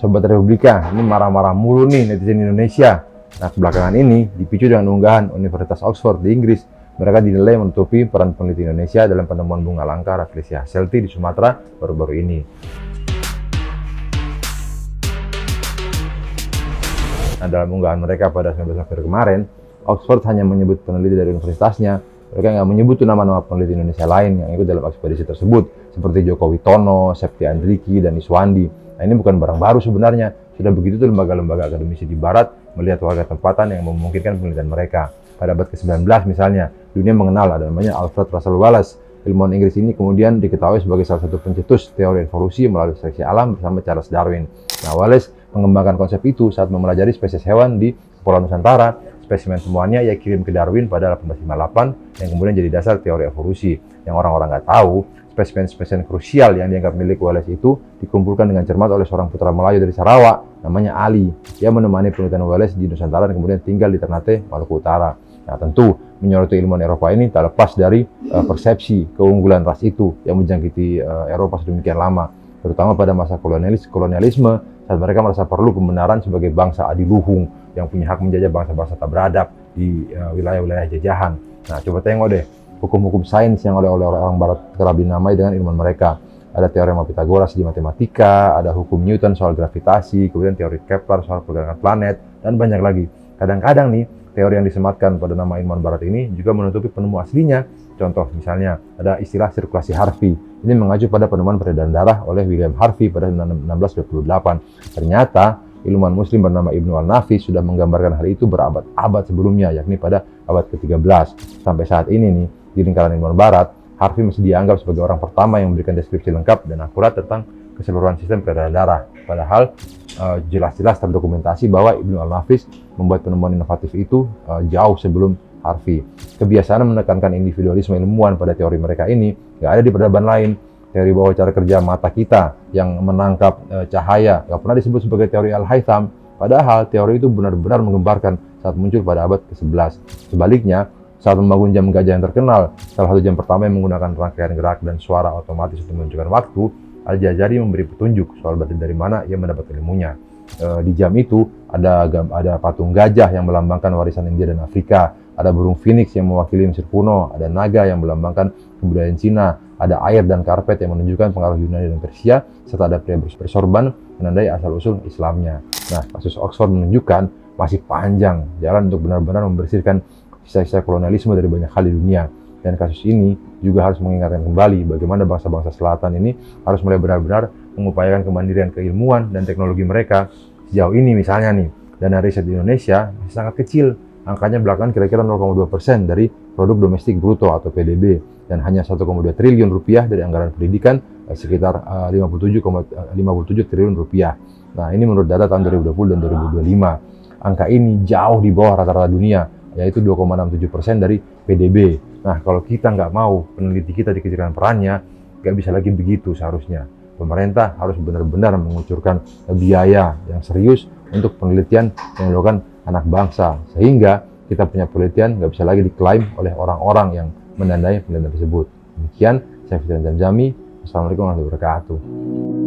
Sobat Republika, ini marah-marah mulu nih netizen Indonesia. Nah, belakangan ini dipicu dengan unggahan Universitas Oxford di Inggris. Mereka dinilai menutupi peran peneliti Indonesia dalam penemuan bunga langka Rafflesia hasselti di Sumatera baru-baru ini. Nah, dalam unggahan mereka pada 19 November kemarin, Oxford hanya menyebut peneliti dari universitasnya. Mereka nggak menyebut nama-nama peneliti Indonesia lain yang ikut dalam ekspedisi tersebut, seperti Joko Witono, Septi Andriki, dan Iswandi. Nah, ini bukan barang baru sebenarnya. Sudah begitu tuh lembaga-lembaga akademisi di Barat melihat warga tempatan yang memungkinkan penelitian mereka. Pada abad ke-19 misalnya, dunia mengenal ada namanya Alfred Russel Wallace. Ilmuwan Inggris ini kemudian diketahui sebagai salah satu pencetus teori evolusi melalui seleksi alam bersama Charles Darwin. Nah, Wallace mengembangkan konsep itu saat mempelajari spesies hewan di Kepulauan Nusantara. Spesimen semuanya ia kirim ke Darwin pada 1858 yang kemudian jadi dasar teori evolusi. Yang orang-orang nggak tahu, spesimen-spesimen krusial yang dianggap milik Wallace itu dikumpulkan dengan cermat oleh seorang putra Melayu dari Sarawak, namanya Ali. Ia menemani penelitian Wallace di Nusantara dan kemudian tinggal di Ternate, Maluku Utara. Nah, tentu menyoroti ilmuwan Eropa ini tak lepas dari persepsi keunggulan ras itu yang menjangkiti Eropa sedemikian lama, terutama pada masa kolonialisme, saat mereka merasa perlu pembenaran sebagai bangsa adiluhung yang punya hak menjajah bangsa-bangsa tak beradab di wilayah-wilayah jajahan. Nah, coba tengok deh hukum-hukum sains yang oleh orang Barat kerap dinamai dengan ilmuwan mereka. Ada teorema Pythagoras di matematika, ada hukum Newton soal gravitasi, kemudian teori Kepler soal pergerakan planet, dan banyak lagi. Kadang-kadang nih, teori yang disematkan pada nama ilmuwan Barat ini juga menutupi penemu aslinya. Contoh misalnya, ada istilah sirkulasi Harvey. Ini mengacu pada penemuan peredaran darah oleh William Harvey pada 1628. Ternyata, ilmuwan muslim bernama Ibnu Al-Nafis sudah menggambarkan hal itu berabad-abad sebelumnya, yakni pada abad ke-13. Sampai saat ini nih, di lingkaran ilmuwan Barat, Harvey masih dianggap sebagai orang pertama yang memberikan deskripsi lengkap dan akurat tentang keseluruhan sistem peredaran darah. Padahal jelas-jelas terdokumentasi bahwa Ibnu Al-Nafis membuat penemuan inovatif itu jauh sebelum Harvey. Kebiasaan menekankan individualisme ilmuwan pada teori mereka ini nggak ada di peradaban lain. Teori bahwa cara kerja mata kita yang menangkap cahaya nggak pernah disebut sebagai teori Al-Haytham. Padahal teori itu benar-benar menggemparkan saat muncul pada abad ke-11. Sebaliknya, saat membangun jam gajah yang terkenal, salah satu jam pertama yang menggunakan rangkaian gerak dan suara otomatis untuk menunjukkan waktu, Al-Jazari memberi petunjuk soal dari mana ia mendapat ilmunya. Di jam itu ada patung gajah yang melambangkan warisan India dan Afrika, ada burung phoenix yang mewakili Mesir kuno, ada naga yang melambangkan kebudayaan Cina, ada air dan karpet yang menunjukkan pengaruh Yunani dan Persia, serta ada pria bersorban menandai asal-usul Islamnya. Nah, kasus Oxford menunjukkan masih panjang jalan untuk benar-benar membersihkan sisa-sisa kolonialisme dari banyak hal di dunia. Dan kasus ini juga harus mengingatkan kembali bagaimana bangsa-bangsa selatan ini harus mulai benar-benar mengupayakan kemandirian keilmuan dan teknologi mereka. Sejauh ini misalnya nih, dana riset di Indonesia masih sangat kecil. Angkanya belakangan kira-kira 0,2% dari produk domestik bruto atau PDB, dan hanya 1,2 triliun rupiah dari anggaran pendidikan, sekitar 57 triliun rupiah. Nah, ini menurut data tahun 2020 dan 2025. Angka ini jauh di bawah rata-rata dunia, yaitu 2,67% dari PDB. Nah, kalau kita nggak mau peneliti kita dikecilkan perannya, nggak bisa lagi begitu seharusnya. Pemerintah harus benar-benar mengucurkan biaya yang serius untuk penelitian yang dilakukan anak bangsa, sehingga kita punya penelitian nggak bisa lagi diklaim oleh orang-orang yang mendanai penelitian tersebut. Demikian, saya Fitrian Jamjami. Assalamualaikum warahmatullahi wabarakatuh.